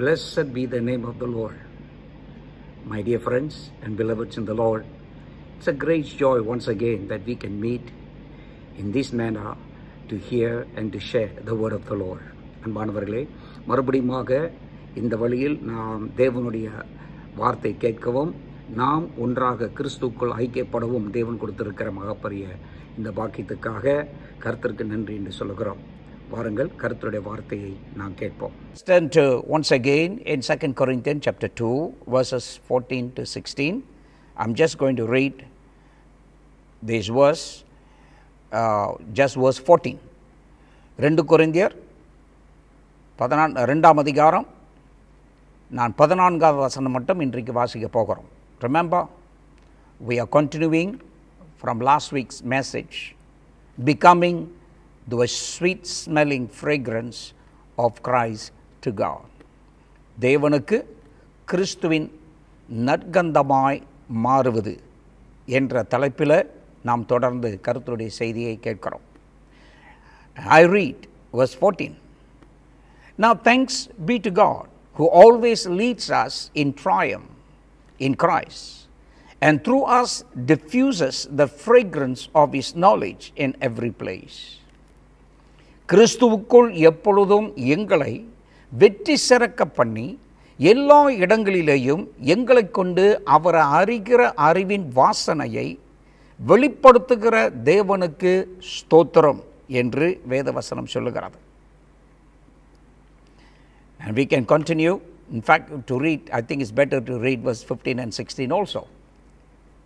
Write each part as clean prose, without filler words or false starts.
Blessed be the name of the Lord. My dear friends and beloveds in the Lord, it's a great joy once again that we can meet in this manner to hear and to share the word of the Lord. அன்பானவர்களே, மறுபடியுமாக இந்த வழியில் நாம் தேவனுடைய வார்த்தை கேட்கவும் நாம் ஒன்றாக கிறிஸ்துவுக்குள் ஐக்கியப்படவும் தேவன் கொடுத்திருக்கிற மகப்பெரிய இந்த பாக்கியத்துக்காக கர்த்தருக்கு நன்றி என்று சொல்கிறோம். வாருங்கள் கர்த்தருடைய வார்த்தையை நாம் கேட்போம். Turn to once again in 2 Corinthians chapter 2 verses 14 to 16. I'm just going to read this verse, just verse 14. 2 கொரிந்தியர் 2ஆம் அதிகாரம் நான் 14ஆவது வசனம் மட்டும் இன்றைக்கு வாசிக்க போகிறோம். Remember, we are continuing from last week's message, becoming the sweet smelling fragrance of Christ to God. தேவனுக்கு கிறிஸ்துவின் நற்கந்தமாய் மாறுவது என்ற தலைப்பில் நாம் தொடர்ந்து கர்த்தருடைய செய்தியை கேட்கிறோம். I read verse 14. Now thanks be to God who always leads us in triumph in Christ, and through us diffuses the fragrance of His knowledge in every place. கிறிஸ்துவுக்குள் எப்பொழுதும் எங்களை வெற்றி சிறக்க பண்ணி எல்லா இடங்களிலேயும் எங்களை கொண்டு அவரை அறிகிற அறிவின் வாசனையை வெளிப்படுத்துகிற தேவனுக்கு ஸ்தோத்திரம் என்று வேதவசனம் சொல்லுகிறது. And we can continue. In fact, to read, I think it's better to read verse 15 and 16 also.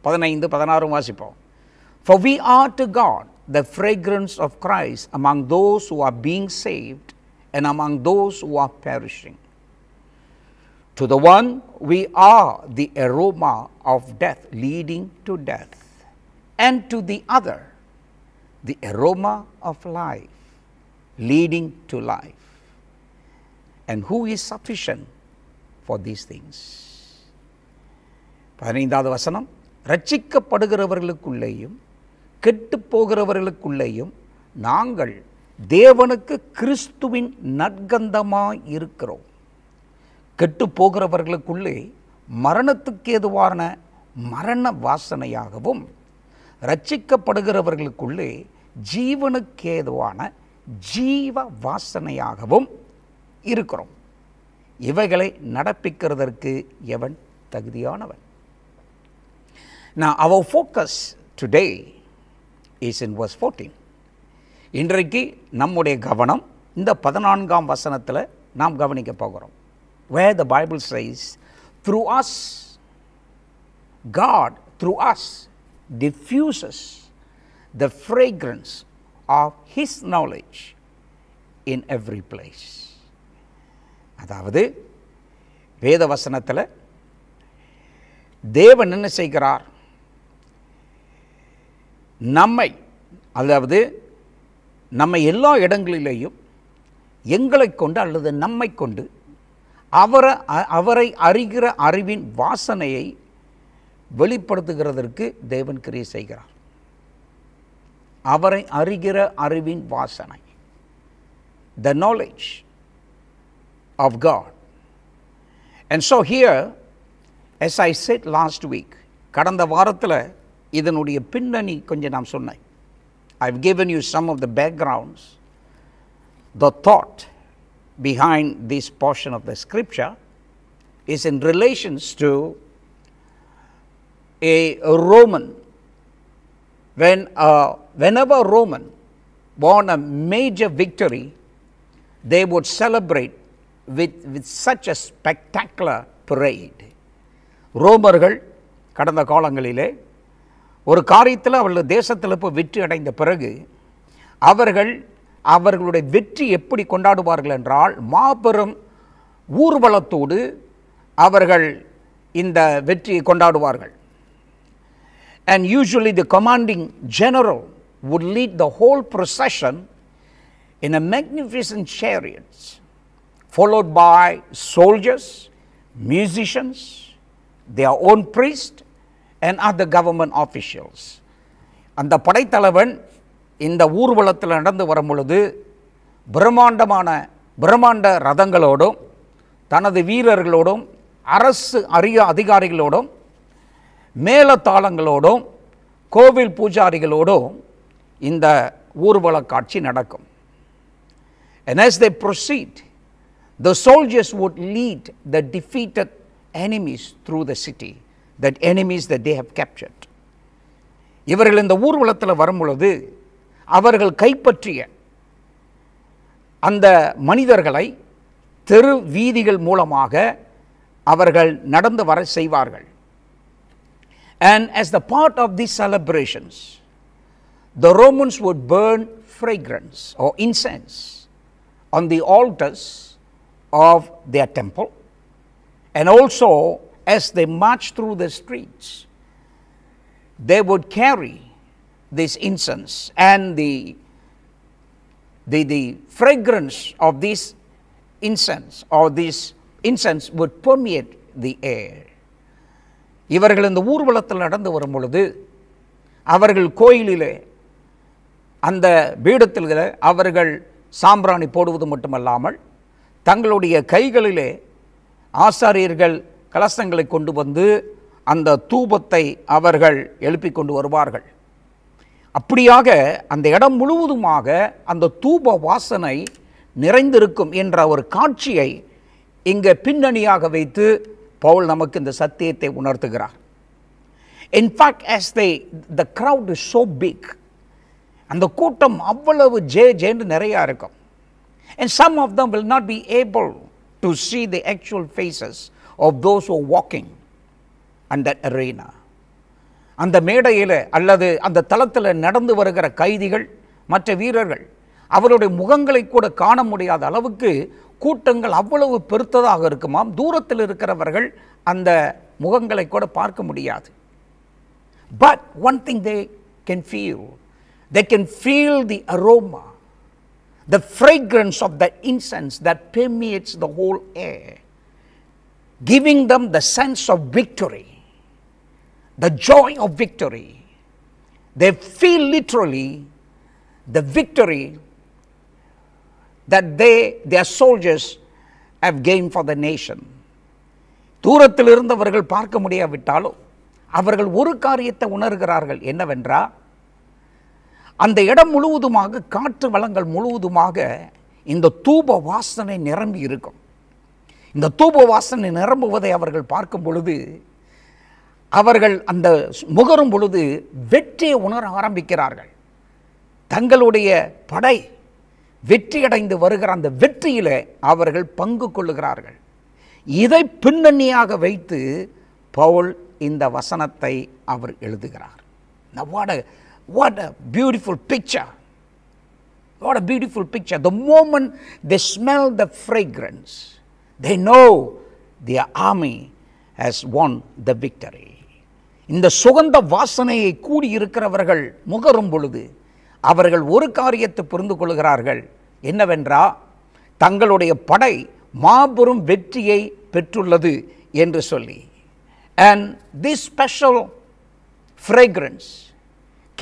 15, 16 வாசிப்போம். For we are to God the fragrance of Christ among those who are being saved and among those who are perishing. To the one we are the aroma of death leading to death, and to the other the aroma of life leading to life. And who is sufficient for these things? 15வது வசனம், ரட்சிக்கப்படுகிறவர்களுக்குள்ளேயும் கெட்டு போகிறவர்களுக்குள்ளேயும் நாங்கள் தேவனுக்கு கிறிஸ்துவின் நற்கந்தமாய் இருக்கிறோம். கெட்டு போகிறவர்களுக்குள்ளே மரணத்துக்கு ஏதுவான மரண வாசனையாகவும் ரட்சிக்கப்படுகிறவர்களுக்குள்ளே ஜீவனுக்கு ஏதுவான ஜீவ வாசனையாகவும் இருக்கிறோம். இவைகளை நடப்பிக்கிறதற்கு எவன் தகுதியானவன்? Now our focus today is in verse 14. இன்றைக்கு நம்முடைய கவனம் இந்த 14ஆம் வசனத்தில் நாம் கவனிக்க போகிறோம். Where the Bible says, through us, God through us diffuses the fragrance of His knowledge in every place. அதாவது வேத வசனத்தில் தேவன் என்ன செய்கிறார்? அதாவது நம்மை எல்லா இடங்களிலேயும் எங்களை கொண்டு அல்லது நம்மை கொண்டு அவரை அறிகிற அறிவின் வாசனையை வெளிப்படுத்துகிறதற்கு தேவன் கிரியை செய்கிறார். அவரை அறிகிற அறிவின் வாசனை, the knowledge of God. And so here, as I said last week, கடந்த வாரத்தில் இதனுடைய பின்னணி கொஞ்சம் நான் சொன்னேன். I've given you some of the backgrounds, the thought behind this portion of the scripture is in relations to a Roman. Whenever a Roman won a major victory, they would celebrate with such a spectacular parade. ரோமர்கள் கடந்த காலங்களிலே ஒரு காரியத்தில் அவர்கள் தேசத்தில் போய் வெற்றி அடைந்த பிறகு அவர்களுடைய வெற்றி எப்படி கொண்டாடுவார்கள் என்றால் மாபெரும் ஊர்வலத்தோடு அவர்கள் இந்த வெற்றியை கொண்டாடுவார்கள். And usually the commanding general would lead the whole procession in a magnificent chariots, followed by soldiers, musicians, their own priest and other government officials. அந்த படைத்தலைவன் இந்த ஊர்வலத்தில் நடந்து வரும் பொழுது பிரம்மாண்ட ரதங்களோடும் தனது வீரர்களோடும் அரசு அதிகாரிகளோடும் மேலதாளங்களோடும் கோவில் பூஜாரிகளோடும் இந்த ஊர்வல காட்சி நடக்கும். And as they proceed, the soldiers would lead the defeated enemies through the city, that enemies that they have captured. இவர்கள் இந்த ஊர்வலத்தில் வரும் பொழுது அவர்கள் கைப்பற்றிய அந்த மனிதர்களை தெரு வீதிகள் மூலமாக அவர்கள் நடந்து வர செய்வார்கள். And as the part of these celebrations, the Romans would burn fragrance or incense on the altars of their temple, and also as they march through the streets, they would carry this incense, and the fragrance of this incense would permeate the air. இவர்கள் இந்த ஊர்வலத்தில் நடந்து வரும் பொழுது அவர்கள் கோயிலிலே அந்த பீடத்தில் அவர்கள் சாம்பிராணி போடுவது மட்டுமல்லாமல் தங்களுடைய கைகளிலே ஆசாரியர்கள் கலசங்களை கொண்டு வந்து அந்த தூபத்தை அவர்கள் எழுப்பி கொண்டு வருவார்கள். அப்படியாக அந்த இடம் முழுவதுமாக அந்த தூப வாசனை நிறைந்திருக்கும் என்ற ஒரு காட்சியை இங்கே பின்னணியாக வைத்து பவுல் நமக்கு இந்த சத்தியத்தை உணர்த்துகிறார். In fact, as the crowd is so big, அந்த கூட்டம் அவ்வளவு ஜேன்னு நிறையா இருக்கும். And some of them will not be able to see the actual faces of those who are walking on that arena. அந்த மேடையில் அல்லது அந்த தளத்தில் நடந்து வருகிற கைதிகள் மற்ற வீரர்கள் அவருடைய முகங்களை கூட காண முடியாத அளவுக்கு கூட்டங்கள் அவ்வளவு பெருத்ததாக இருக்குமாம். தூரத்தில் இருக்கிறவர்கள் அந்த முகங்களை கூட பார்க்க முடியாது. But one thing they can feel the aroma, the fragrance of that incense that permeates the whole air, giving them the sense of victory, the joy of victory. They feel literally the victory that their soldiers have gained for the nation. தூரத்தில் இருந்தவர்கள் பார்க்க முடியாவிட்டாலும் அவர்கள் ஒரு காரியத்தை உணர்கிறார்கள். என்னவென்றால் அந்த இடம் முழுவதுமாக காற்று வளங்கள் முழுவதுமாக இந்த தூப வாசனை நிரம்பி இருக்கும். இந்த தூப வாசனை நிரம்புவதை அவர்கள் பார்க்கும் பொழுது அவர்கள் அந்த முகரும் பொழுது வெற்றியை உணர ஆரம்பிக்கிறார்கள். தங்களுடைய படை வெற்றியடைந்து வருகிற அந்த வெற்றியிலே அவர்கள் பங்கு கொள்ளுகிறார்கள். இதை பின்னணியாக வைத்து பவுல் இந்த வசனத்தை அவர் எழுதுகிறார். Now what a beautiful picture. What a beautiful picture. The moment they smell the fragrance, they know their army has won the victory. இந்த சுகந்த வாசனையை கூடியிருக்கிறவர்கள் முகரும் பொழுது அவர்கள் ஒரு காரியத்தை புரிந்து கொள்கிறார்கள். என்னவென்றால் தங்களுடைய படை மாபெரும் வெற்றியை பெற்றுள்ளது என்று சொல்லி. And this special fragrance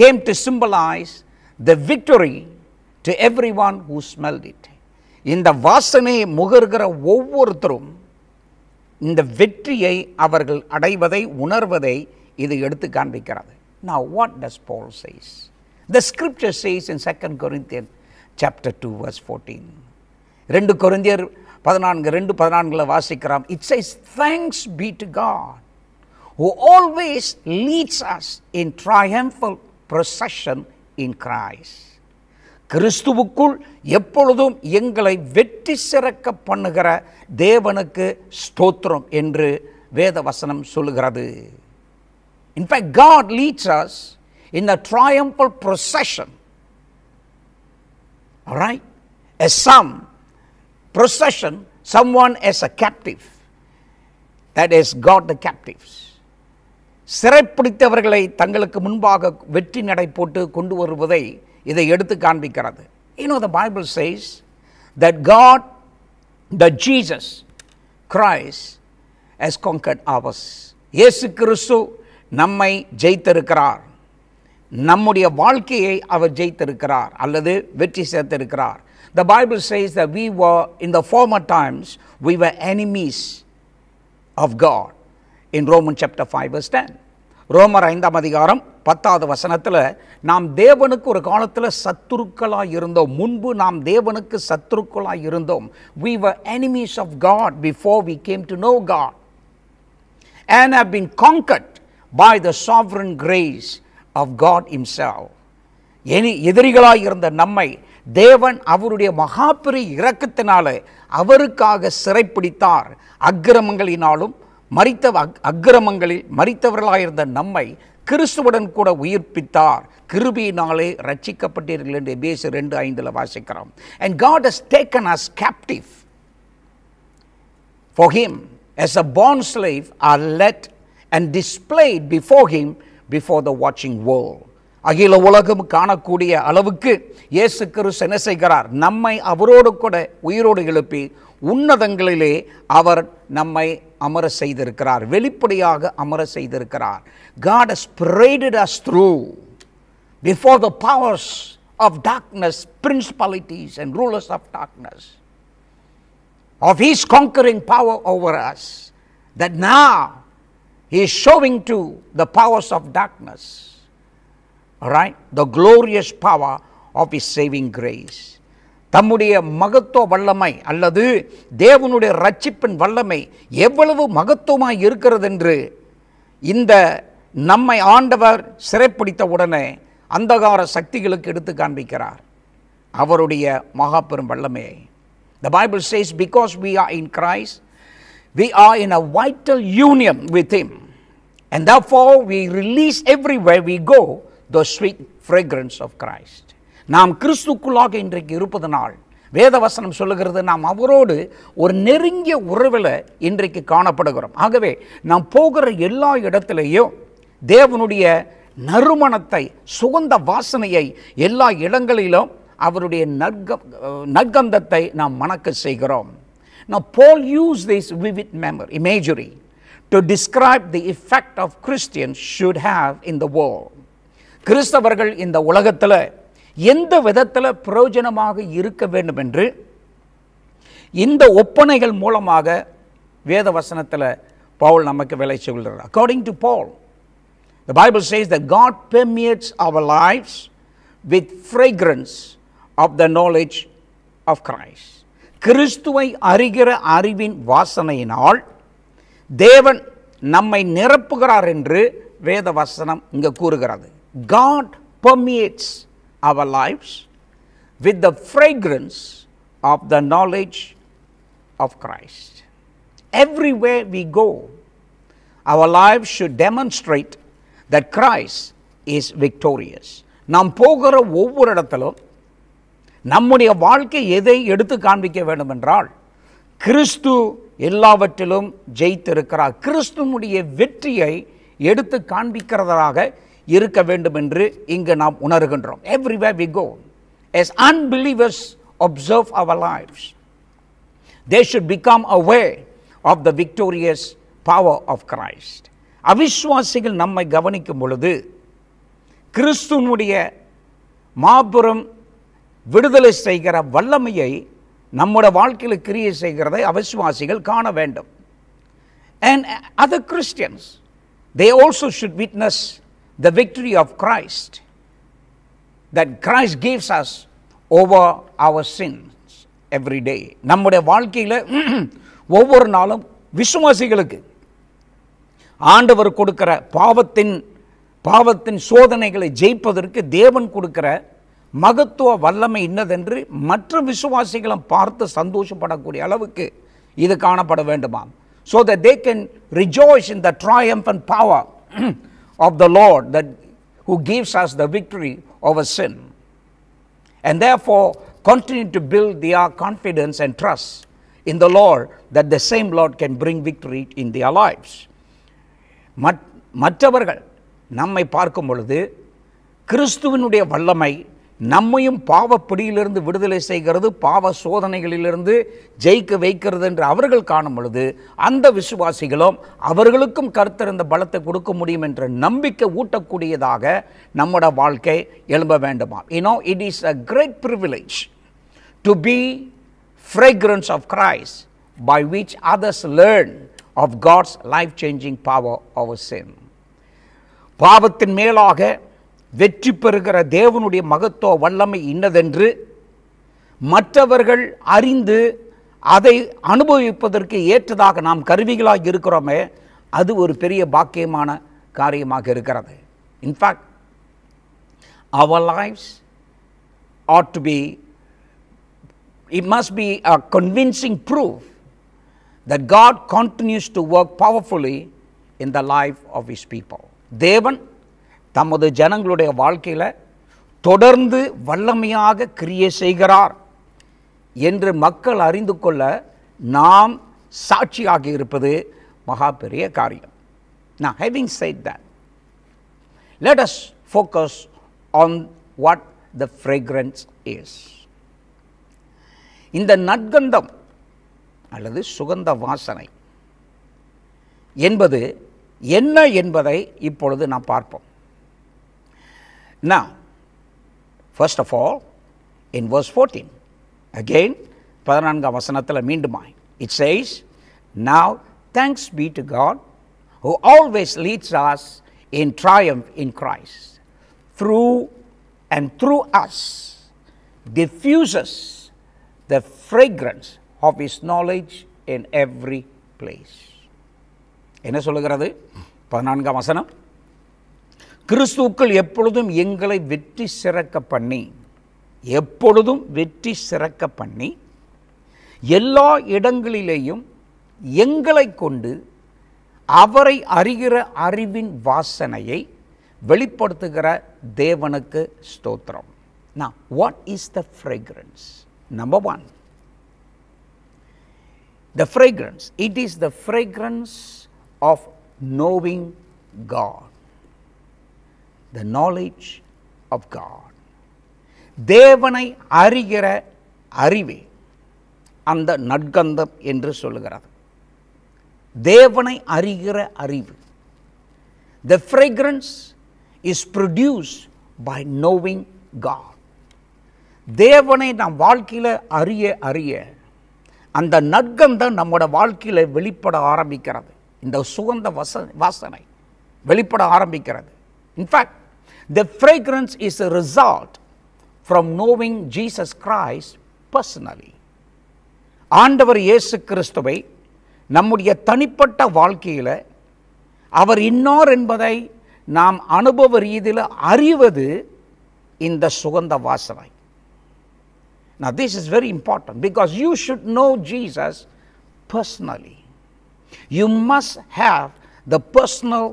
came to symbolize the victory to everyone who smelled it. இந்த வாசனையை முகர்கிற ஒவ்வொருத்தரும் இந்த வெற்றியை அவர்கள் அடைவதை உணர்வதை இது எடுத்து காண்பிக்கிறது. Now what does Paul says? The scripture says in 2 Corinthians chapter 2 verse 14. 2 கொரிந்தியர் 14 வாசிக்கிறோம். It says, thanks be to God who always leads us in triumphal procession in Christ. கிறிஸ்துவுக்குள் எப்பொழுதும் எங்களை வெற்றி சிறக்க பண்ணுகிற தேவனுக்கு ஸ்தோத்திரம் என்று வேத வசனம் சொல்லுகிறது. In fact, God leads us in a triumphal procession. All right? As some procession, someone as a captive, that is God the captives. சிறைப்பிடித்தவர்களை தங்களுக்கு முன்பாக வெற்றி நடை போட்டு கொண்டு வருவதை இதை எடுத்து காண்பிக்கிறது. You know, the Bible says that God, that Jesus Christ has conquered ours. இயேசு கிறிஸ்து நம்மை ஜெயித்திருக்கிறார். நம்முடைய வாழ்க்கையை அவர் ஜெயித்திருக்கிறார் அல்லது வெற்றி சேர்த்திருக்கிறார். The Bible says that we were, in the former times, we were enemies of God. In Romans chapter 5 verse 10. ரோமர் 5ஆம் அதிகாரம் 10வது வசனத்தில் நாம் தேவனுக்கு ஒரு காலத்தில் சத்துருக்களாய் இருந்தோம். முன்பு நாம் தேவனுக்கு சத்துருக்களாய் இருந்தோம். We were enemies of God before we came to know God, and have been conquered by the sovereign grace of God himself. எதிரிகளாய் இருந்த நம்மை தேவன் அவருடைய மகாபெரிய இரக்கத்தினாலே அவருக்காக சிறைப்பிடித்தார். அக்கிரமங்களினாலும் அக்கிரமங்களில் மரித்தவர்களாயிருந்த நம்மை கிறிஸ்துவுடன் கூட உயிர்ப்பித்தார். கிருபையினாலே ரட்சிக்கப்பட்டீர்கள் என்று எபேசியர் 2:5 வாசிக்கிறோம். And God has taken us captive for him as a bond slave are led and displayed before him before the watching world. அகில உலகம் காணக்கூடிய அளவுக்கு இயேசு கிறிஸ்து என்ன செய்கிறார்? நம்மை அவரோடு கூட உயிரோடு எழுப்பி உன்னதங்களிலே அவர் நம்மை அமர செய்திருக்கிறார். வெளிப்படையாக அமர செய்திருக்கிறார். God has paraded us through before the powers of darkness, principalities and rulers of darkness, of his conquering power over us, that now he is showing to the powers of darkness, all right, the glorious power of his saving grace. தம்முடைய மகத்துவ வல்லமை அல்லது தேவனுடைய ரட்சிப்பின் வல்லமை எவ்வளவு மகத்துவமாய் இருக்கிறது என்று இந்த நம்மை ஆண்டவர் சிறைப்பிடித்த உடனே அந்தகார சக்திகளுக்கு எடுத்து காண்பிக்கிறார் அவருடைய மகாபெரும் வல்லமையை. The Bible says because we are in Christ, we are in a vital union with him, and therefore we release everywhere we go the sweet fragrance of Christ. நாம் கிறிஸ்துக்குள்ளாக இன்றைக்கு இருப்பதனால் வேதவசனம் சொல்லுகிறது நாம் அவரோடு ஒரு நெருங்கிய உறவில் இன்றைக்கு காணப்படுகிறோம். ஆகவே நாம் போகிற எல்லா இடத்திலேயும் தேவனுடைய நறுமணத்தை, சுகந்த வாசனையை எல்லா இடங்களிலும் அவருடைய நற்கந்தத்தை நாம் மணக்க செய்கிறோம். Now Paul used this vivid imagery to describe the effect of Christians should have in the world. கிறிஸ்தவர்கள் இந்த உலகத்தில் எந்த விதத்தில் பிரயோஜனமாக இருக்க வேண்டும் என்று இந்த ஒப்பனைகள் மூலமாக வேத வசனத்தில் பவுல் நமக்கு விளை சொல்கிறார். According to Paul, the Bible says that God permeates our lives with fragrance of the knowledge of Christ. கிறிஸ்துவை அறிகிற அறிவின் வாசனையினால் தேவன் நம்மை நிரப்புகிறார் என்று வேத வசனம் இங்கு கூறுகிறது. God permeates our lives with the fragrance of the knowledge of Christ. Everywhere we go, our lives should demonstrate that Christ is victorious. நாம் போகிற ஒவ்வொரு இடத்திலும் நம்முடைய வாழ்க்கை எதை எடுத்து காண்பிக்க வேண்டும் என்றால் கிறிஸ்து எல்லாவற்றிலும் ஜெயித்திருக்கிறார். கிறிஸ்துவுடைய வெற்றியை எடுத்து காண்பிக்கிறதாக இருக்க வேண்டும் என்று இங்கு நாம் உணர்கின்றோம். Everywhere we go, as unbelievers observe our lives, they should become aware of the victorious power of Christ. அவிசுவாசிகள் நம்மை கவனிக்கும் பொழுது கிறிஸ்துவுடைய மாபெரும் விடுதலை செய்கிற வல்லமையை நம்முடைய வாழ்க்கையில் கிரியை செய்கிறதை அவிசுவாசிகள் காண வேண்டும். And other Christians, they also should witness the victory of Christ, that Christ gives us over our sins every day. நம்முடைய வாழ்க்கையில் ஒவ்வொரு நாளும் விசுவாசிகளுக்கு ஆண்டவர் கொடுக்கிற பாவத்தின் சோதனைகளை ஜெயிப்பதற்கு தேவன் கொடுக்கிற மகத்துவ வல்லமை இன்னதென்று மற்ற விசுவாசிகளும் பார்த்து சந்தோஷப்படக்கூடிய அளவுக்கு இது காணப்பட வேண்டுமாம். So that they can rejoice in the triumphant power of the Lord that who gives us the victory over sin, and therefore continue to build their confidence and trust in the Lord, that the same Lord can bring victory in their lives. மற்றவர்கள் நம்மை பார்க்கும் பொழுது கிறிஸ்துவினுடைய வல்லமை நம்மையும் பாவ பிடியிலிருந்து விடுதலை செய்கிறது, பாவ சோதனைகளிலிருந்து ஜெயிக்க வைக்கிறது என்று அவர்கள் காணும் பொழுது அந்த விசுவாசிகளும் அவர்களுக்கும் கர்த்தர் இந்த பலத்தை கொடுக்க முடியும் என்ற நம்பிக்கை ஊட்டக்கூடியதாக நம்முடைய வாழ்க்கை எழும்ப வேண்டுமா. You know, it is a great privilege to be fragrance of Christ, by which others learn of God's life-changing power over sin. பாவத்தின் மேலாக வெற்றி பெறுகிற தேவனுடைய மகத்துவ வல்லமை இன்னதென்று மற்றவர்கள் அறிந்து அதை அனுபவிப்பதற்கு ஏற்றதாக நாம் கருவிகளாக இருக்கிறோமே, அது ஒரு பெரிய பாக்கியமான காரியமாக இருக்கிறது. In fact our lives ought to be, it must be a convincing proof that God continues to work powerfully in the life of His people. தேவன் தமது ஜனங்களுடைய வாழ்க்கையில் தொடர்ந்து வல்லமையாக கிரியை செய்கிறார் என்று மக்கள் அறிந்து கொள்ள நாம் சாட்சியாக இருப்பது மகா பெரிய காரியம். Now, having said that, let us focus on what the fragrance is. இந்த நற்கந்தம் அல்லது சுகந்த வாசனை என்பது என்ன என்பதை இப்பொழுது நாம் பார்ப்போம். Now, first of all, in verse 14, again 14ஆம் வசனத்தில் மீண்டுமாய் it says, now thanks be to God who always leads us in triumph in Christ, through us diffuses the fragrance of His knowledge in every place. என்ன சொல்லுகிறது 14ஆம் வசனம்? கிறிஸ்துவுக்குள் எப்பொழுதும் எங்களை வெற்றி சிறக்க பண்ணி, எப்பொழுதும் வெற்றி சிறக்க பண்ணி, எல்லா இடங்களிலேயும் எங்களை கொண்டு அவரை அறிகிற அறிவின் வாசனையை வெளிப்படுத்துகிற தேவனுக்கு ஸ்தோத்திரம். Now, what is the fragrance? Number one, the fragrance, it is the fragrance of knowing God, the knowledge of God. தேவனை அறிகிற அறிவே அந்த நற்கந்தம் என்று சொல்லுகிறது. தேவனை அறிகிற அறிவு. The fragrance is produced by knowing God. தேவனை நம் வாழ்க்கையில் அறிய அறிய அந்த நற்கந்தம் நம்மோட வாழ்க்கையில் வெளிப்பட ஆரம்பிக்கிறது. இந்த சுகந்த வாசனை வெளிப்பட ஆரம்பிக்கிறது. In fact the fragrance is a result from knowing Jesus Christ personally. ஆண்டவர் இயேசு கிறிஸ்துவை நம்முடைய தனிப்பட்ட வாழ்க்கையில் அவர் இன்னார் என்பதை நாம் அனுபவ ரீதியில் அறிவது இந்த சுகந்த வாசனை. Now this is very important because you should know Jesus personally. You must have the personal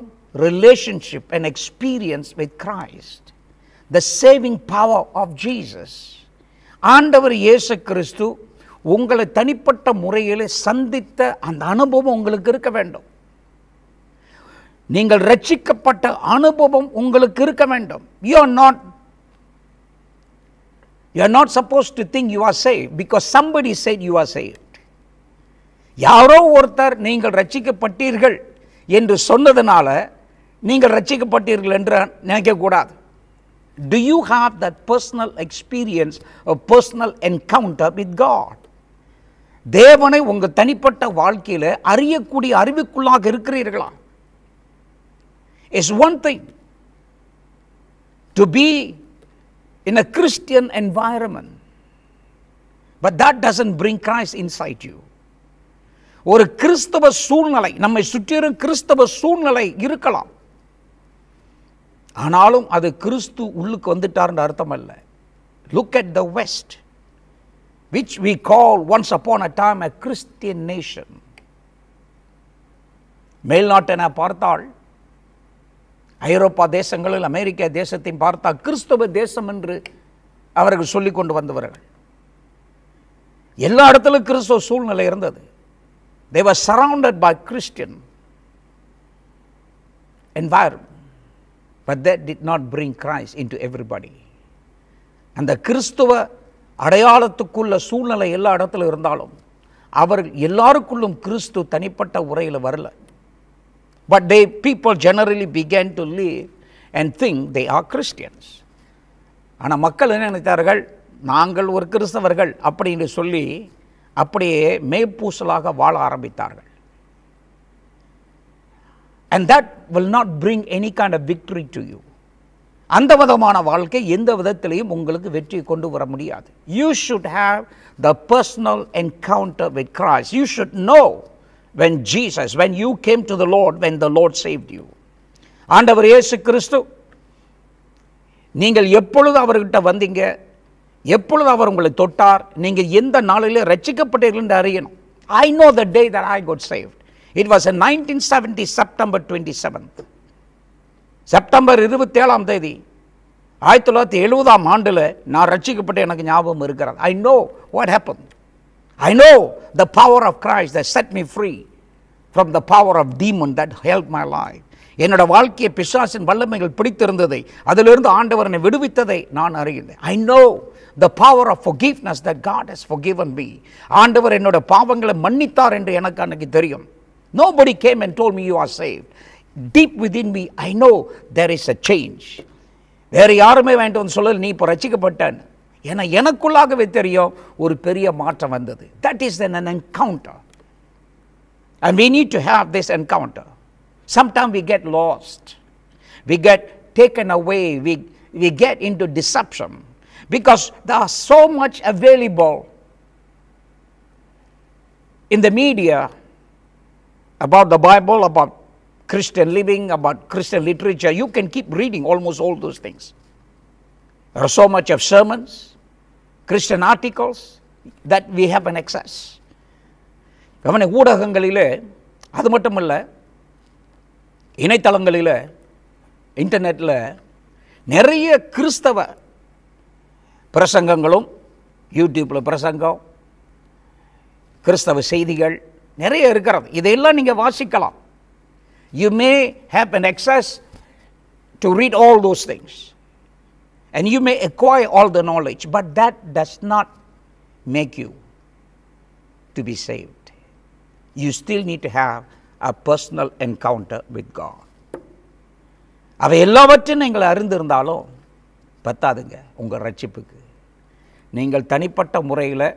relationship and experience with Christ, the saving power of Jesus. ஆண்டவர் இயேசு கிறிஸ்து உங்களை தனிப்பட்ட முறையில் சந்தித்த அந்த அனுபவம் உங்களுக்கு இருக்க வேண்டும். நீங்கள் ரட்சிக்கப்பட்ட அனுபவம் உங்களுக்கு இருக்க வேண்டும். You are not supposed to think you are saved because somebody said you are saved. யாரோ ஒருத்தர் நீங்கள் ரட்சிக்கப்பட்டீர்கள் என்று சொன்னதனால நீங்கள் ரட்சிக்கப்பட்டீர்கள் என்று நினைக்கக்கூடாது. Do you have that personal experience or personal encounter with God? தேவனை உங்கள் தனிப்பட்ட வாழ்க்கையில் அறியக்கூடிய அறிவுக்குள்ளாக இருக்கிறீர்களா? It's one thing to be in a Christian environment, but that doesn't bring Christ inside you. ஒரு கிறிஸ்தவ சூழ்நிலை, நம்மை சுற்றிலும் கிறிஸ்தவ சூழ்நிலை இருக்கலாம், ஆனாலும் அது கிறிஸ்து உள்ளுக்கு வந்துட்டார்னு அர்த்தம் அல்ல. Look at the West, which we call once upon a time a Christian nation. மேல்நாட்டை பார்த்தால், ஐரோப்பா தேசங்களில் அமெரிக்கா தேசத்தையும் பார்த்தால் கிறிஸ்தவ தேசம் என்று அவர்கள் சொல்லிக் கொண்டு வந்தவர்கள். எல்லா இடத்திலும் கிறிஸ்தவ சூழ்நிலை இருந்தது. They were surrounded by Christian environment, but that did not bring Christ into everybody. அந்த கிறிஸ்துவ அடையாளத்துக்குள்ள சூழ்நிலை எல்லா இடத்துல இருந்தாலும் அவர்கள் எல்லாருக்குள்ளும் கிறிஸ்து தனிப்பட்ட உரையில் வரல. But people generally began to live and think they are Christians. ஆனால் மக்கள் என்ன நினைத்தார்கள், நாங்கள் ஒரு கிறிஸ்தவர்கள் அப்படின்னு சொல்லி அப்படியே மேய்ப்பூசலாக வாழ ஆரம்பித்தார்கள். And that will not bring any kind of victory to you. அந்த விதமான வாழ்க்கை எந்த விதத்திலையும் உங்களுக்கு வெற்றி கொண்டு வர முடியாது. You should have the personal encounter with Christ. You should know when you came to the Lord, when the Lord saved you. ஆண்டவர் இயேசு கிறிஸ்து, நீங்கள் எப்பொழுது அவர்கிட்ட வந்தீங்க, எப்பொழுது அவர் உங்களை தொட்டார், நீங்கள் எந்த நாளிலே ரட்சிக்கப்பட்டீர்கள் என்று அறியணும். I know the day that I got saved. It was in 1970, September 27th. September 27ஆம் தேதி 1970ஆம் ஆண்டில் நான் ரட்சிக்கப்பட்ட எனக்கு ஞாபகம் இருக்கிறது. I know what happened. I know the power of Christ that set me free from the power of demon that held my life. என்னோட வாழ்க்கையை பிசாசின் வல்லமைகள் பிடித்திருந்ததை, அதிலிருந்து ஆண்டவர் என்னை விடுவித்ததை நான் அறிகிறேன். I know the power of forgiveness that God has forgiven me. ஆண்டவர் என்னோட பாவங்களை மன்னித்தார் என்று எனக்கு அன்னைக்கு தெரியும். Nobody came and told me you are saved. Deep within me, I know there is a change. வேறு யாருமே வேண்டாம் வந்து சொல்லல நீ இப்போ ரட்சிக்கப்பட்டேன். ஏன்னா எனக்குள்ளாகவே தெரியும் ஒரு பெரிய மாற்றம் வந்தது. That is an encounter. And we need to have this encounter. Sometimes we get lost. We get taken away. We get into deception. Because there are so much available in the media about the Bible, about Christian living, about Christian literature. You can keep reading almost all those things. There are so much of sermons, Christian articles that we have an access. கவன ஊடகங்களிலே அது மட்டுமல்ல, இணையதளங்களில், இன்டர்நெட்டில் நிறைய கிறிஸ்தவ பிரசங்கங்களும், யூடியூப்பில் பிரசங்கம், கிறிஸ்தவ செய்திகள் நிறைய இருக்கிறது. இதையெல்லாம் நீங்கள் வாசிக்கலாம். You may have an access to read all those things. And you may acquire all the knowledge. But that does not make you to be saved. You still need to have a personal encounter with God. அவை எல்லாவற்றையும் நீங்கள் அறிந்திருந்தாலும் பத்தாதுங்க உங்கள் ரட்சிப்புக்கு. நீங்கள் தனிப்பட்ட முறையில்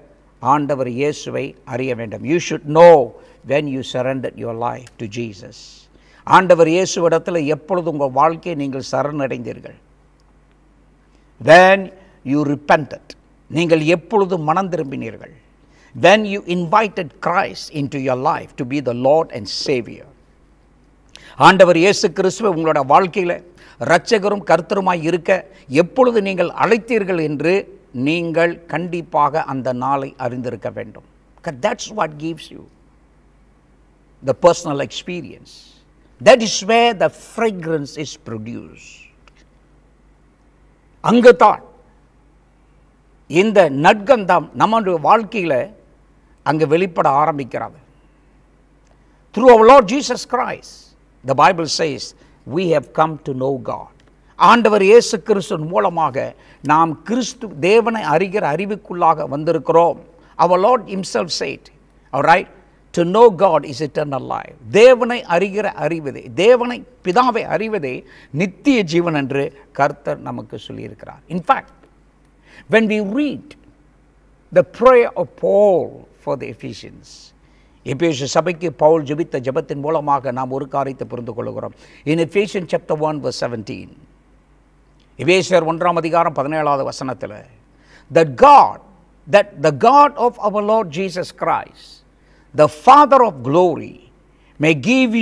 ஆண்டவர் இயேசுவை அறிய வேண்டும். You should know when you surrendered your life to Jesus. ஆண்டவர் இயேசுவிடத்தில் எப்பொழுது உங்கள் வாழ்க்கையை நீங்கள் சரணடைந்தீர்கள். When you repented. நீங்கள் எப்பொழுது மனம் திரும்பினீர்கள். When you invited Christ into your life to be the Lord and Savior. ஆண்டவர் இயேசு கிறிஸ்துவை உங்களோட வாழ்க்கையில் இரட்சகரும் கர்த்தருமாய் இருக்க எப்பொழுது நீங்கள் அழைத்தீர்கள் என்று நீங்கள் கண்டிப்பாக அந்த நாளை அறிந்திருக்க வேண்டும். That's what gives you the personal experience. That is where the fragrance is produced. அங்குதான் இந்த நற்கந்தம் நம்முடைய வாழ்க்கையில் அங்கு வெளிப்பட ஆரம்பிக்கிறது. Through our Lord Jesus Christ, the Bible says, we have come to know God. ஆண்டவர் இயேசு கிறிஸ்துவின் மூலமாக நாம் கிறிஸ்து தேவனை அறிகிற அறிவுக்குள்ளாக வந்திருக்கிறோம். Our Lord himself said, all right, to know God is eternal life. தேவனை அறிகிற அறிவதே, தேவனை பிதாவை அறிவதே நித்திய ஜீவன் என்று கர்த்தர் நமக்கு சொல்லியிருக்கிறார். In fact, when we read the prayer of Paul for the Ephesians, எபேசு சபைக்கு பவுல் ஜெபித்த ஜெபத்தின் மூலமாக நாம் ஒரு காரியத்தை புரிந்து கொள்கிறோம். In Ephesians chapter 1 verse 17, எபேசியர் 1ஆம் அதிகாரம் 17வது வசனத்தில், that the God of our Lord Jesus Christ, the Father of glory, may give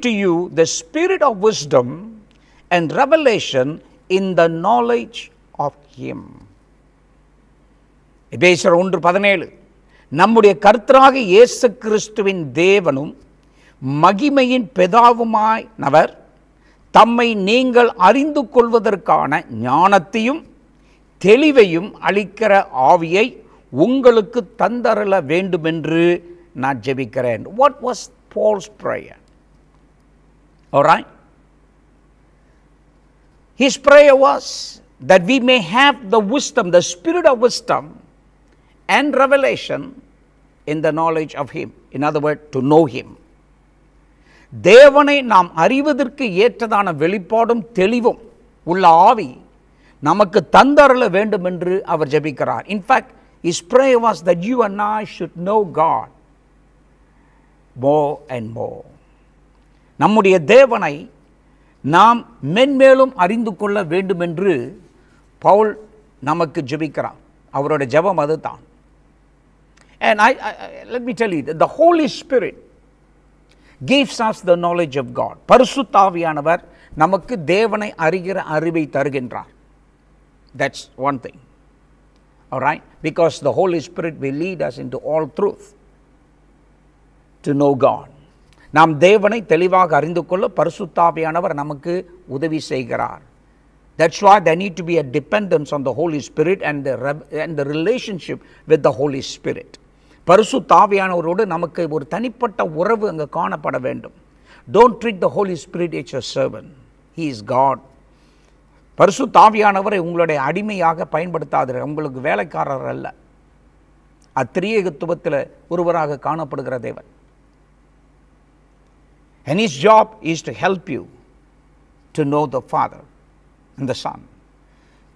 to you the spirit of wisdom and revelation in the knowledge of him. எபேசியர் 1:17, நம்முடைய கர்த்தராக இயேசு கிறிஸ்துவின் தேவனும் மகிமையின் பிதாவுமானவர் தம்மை நீங்கள் அறிந்து கொள்வதற்கான ஞானத்தையும் தெளிவையும் அளிக்கிற ஆவியை உங்களுக்கு தந்தரல வேண்டுமென்று நான் ஜெபிக்கிறேன். What was Paul's prayer? All right? His prayer was that we may have the wisdom, the spirit of wisdom and revelation in the knowledge of him. In other words, to know him. தேவனை நாம் அறிவதற்கு ஏற்றதான வெளிப்பாடும் தெளிவும் உள்ள ஆவி நமக்கு தந்தருள வேண்டும் என்று அவர் ஜெபிக்கிறார். In fact, his prayer was that you and I should know God more and more. நம்முடைய தேவனை நாம் மென்மேலும் அறிந்து கொள்ள வேண்டும் என்று பவுல் நமக்கு ஜெபிக்கிறார். அவருடைய ஜெபம் அதுதான். And let me tell you that the Holy Spirit gives us the knowledge of God. பரிசுத்த ஆவியானவர் நமக்கு தேவனை அறிகிற அறிவை தருகின்றார். That's one thing. All right? Because the Holy Spirit will lead us into all truth to know God. நாம் தேவனை தெளிவாக அறிந்து கொள்ள பரிசுத்த ஆவியானவர் நமக்கு உதவி செய்கிறார். That's why there need to be a dependence on the Holy Spirit and the relationship with the Holy Spirit. பரிசுத்த ஆவியானவரோடு நமக்கு ஒரு தனிப்பட்ட உறவு அங்கே காணப்பட வேண்டும். Don't treat the Holy Spirit as your servant. He is God. பரிசுத்த ஆவியானவரை உங்களுடைய அடிமையாக பயன்படுத்தாதீர்கள். உங்களுக்கு வேலைக்காரர் அல்ல. அத்திரியேகத்துவத்தில் ஒருவராக காணப்படுகிற தேவன். And his job is to help you to know the Father and the Son.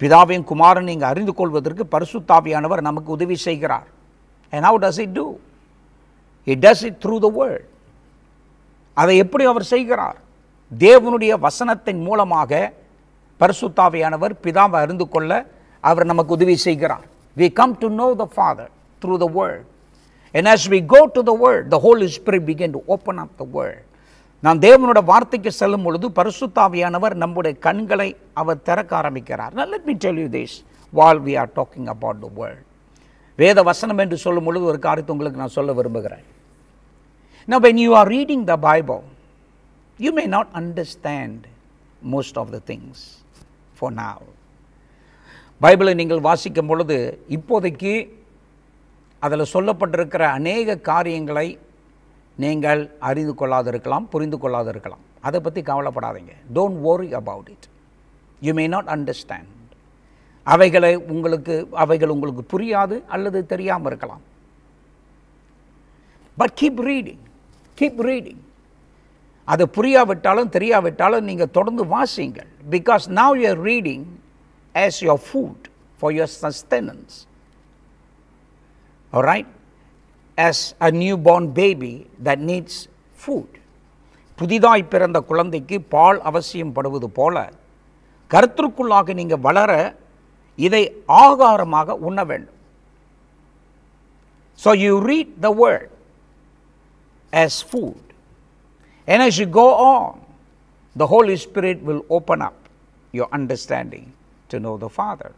பிதாவையும் குமாரன் நீங்கள் அறிந்து கொள்வதற்கு பரிசுத்த ஆவியானவர் நமக்கு உதவி செய்கிறார். And how does he do? He does it through the word. அதை எப்படி அவர் செய்கிறார்? தேவனுடைய வசனத்தின் மூலமாக பரிசுத்த ஆவியானவர் பிதாவை அறிந்து கொள்ள அவர் நமக்கு உதவி செய்கிறார். We come to know the Father through the word. And as we go to the word, the Holy Spirit begin to open up the word. நாம் தேவனுடைய வார்த்தைக்கு செல்லும் பொழுது பரிசுத்த ஆவியானவர் நம்முடைய கண்களை அவர் திறக்க ஆரம்பிக்கிறார். Now let me tell you this while we are talking about the word. வேத வசனம் என்று சொல்லும் பொழுது ஒரு காரியத்தை உங்களுக்கு நான் சொல்ல விரும்புகிறேன். Now when you are reading the Bible, you may not understand most of the things for now. பைபிளை நீங்கள் வாசிக்கும் பொழுது இப்போதைக்கு அதில் சொல்லப்பட்டிருக்கிற அநேக காரியங்களை நீங்கள் அறிந்து கொள்ளாதிருக்கலாம், புரிந்து கொள்ளாதிருக்கலாம். அதை பற்றி கவலைப்படாதீங்க. Don't worry about it. You may not understand. அவைகள் உங்களுக்கு புரியாது அல்லது தெரியாமல் இருக்கலாம். But keep reading. Keep reading. அது புரியாவிட்டாலும் தெரியாவிட்டாலும் நீங்கள் தொடர்ந்து வாசிங்கள். Because now you are reading as your food for your sustenance. All right? As a newborn baby that needs food. புதிதாய் பிறந்த குழந்தைக்கு பால் அவசியம் படுவது போல கர்த்தருக்குள்ளாக நீங்கள் வளர இதை ஆகாரமாக உண்ண வேண்டும். So you read the word as food. And as you go on, the Holy Spirit will open up your understanding to know the Father.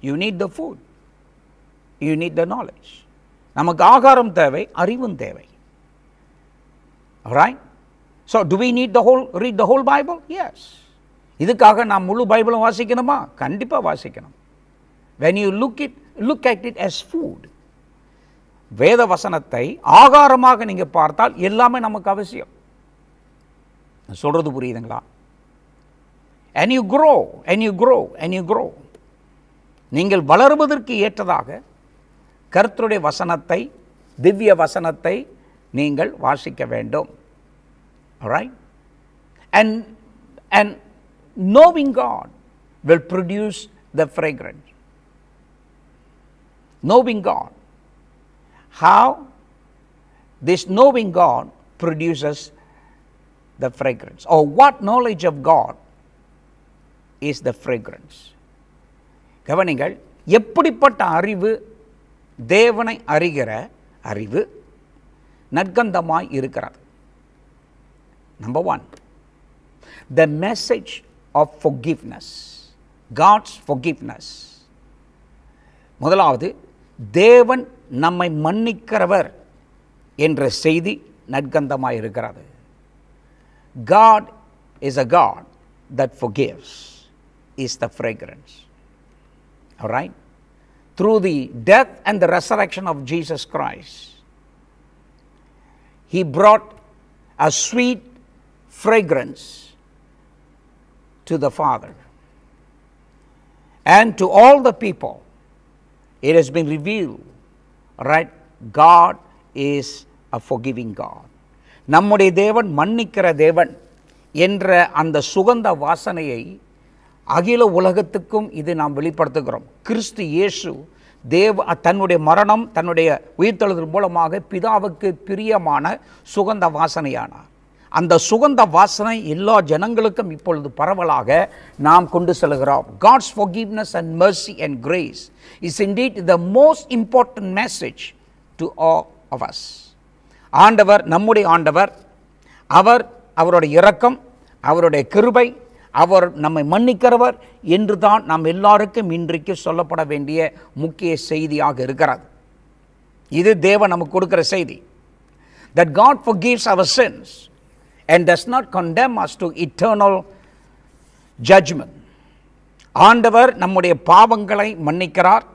You need the food. You need the knowledge. நமக்கு ஆகாரம் தேவை, அறிவும் தேவை. All right? So do we need read the whole Bible? Yes. இதுக்காக நாம் முழு பைபிளும் வாசிக்கணுமா? கண்டிப்பா வாசிக்கணும். When you look at it as food. வேத வசனத்தை ஆகாரமாக நீங்க பார்த்தால் எல்லாமே நமக்கு அவசியம். சொல்றது புரியுதுங்களா? And you grow and you grow and you grow. நீங்கள் வளருவதற்கு ஏற்றதாக கர்த்தருடைய வசனத்தை, திவ்ய வசனத்தை நீங்கள் வாசிக்க வேண்டும். All right? And knowing God will produce the fragrance. Knowing God. How? This knowing God produces the fragrance. Or what knowledge of God is the fragrance? கவனிங்கள், எப்படிப்பட்ட அறிவு தேவனை அறிகிற அறிவு நற்கந்தமாய் இருக்கிறது. Number 1, the message of forgiveness, God's forgiveness. முதலாவது, தேவன் நம்மை மன்னிக்கிறவர் என்ற செய்தி நற்கந்தமாய் இருக்கிறது. God is a God that forgives, is the fragrance. All right? Through the death and the resurrection of Jesus Christ, He brought a sweet fragrance to the Father. And to all the people, it has been revealed, right? God is a forgiving God. நம்முடைய தேவன் மன்னிக்கிற தேவன் என்ற அந்த சுகந்த வாசனையை அகில உலகத்துக்கும் இது நாம் வெளிப்படுத்துகிறோம். கிறிஸ்து இயேசு தன்னுடைய மரணம், தன்னுடைய உயிர்த்தெழுதல் மூலமாக பிதாவுக்கு பிரியமான சுகந்த வாசனையானார். அந்த சுகந்த வாசனை எல்லா ஜனங்களுக்கும் இப்பொழுது பரவலாக நாம் கொண்டு செல்கிறோம். God's forgiveness and mercy and grace is indeed the most important message to all of us. ஆண்டவர், நம்முடைய ஆண்டவர், அவருடைய இரக்கம், அவருடைய கிருபை, அவர் நம்மை மன்னிக்கிறவர் என்று தான் நாம் எல்லாருக்கும் இன்றைக்கு சொல்லப்பட வேண்டிய முக்கிய செய்தியாக இருக்கிறது. இது தேவன் நமக்கு கொடுக்கிற செய்தி. That God forgives our sins and does not condemn us to eternal judgment. ஆண்டவர் நம்முடைய பாவங்களை மன்னிக்கிறார்.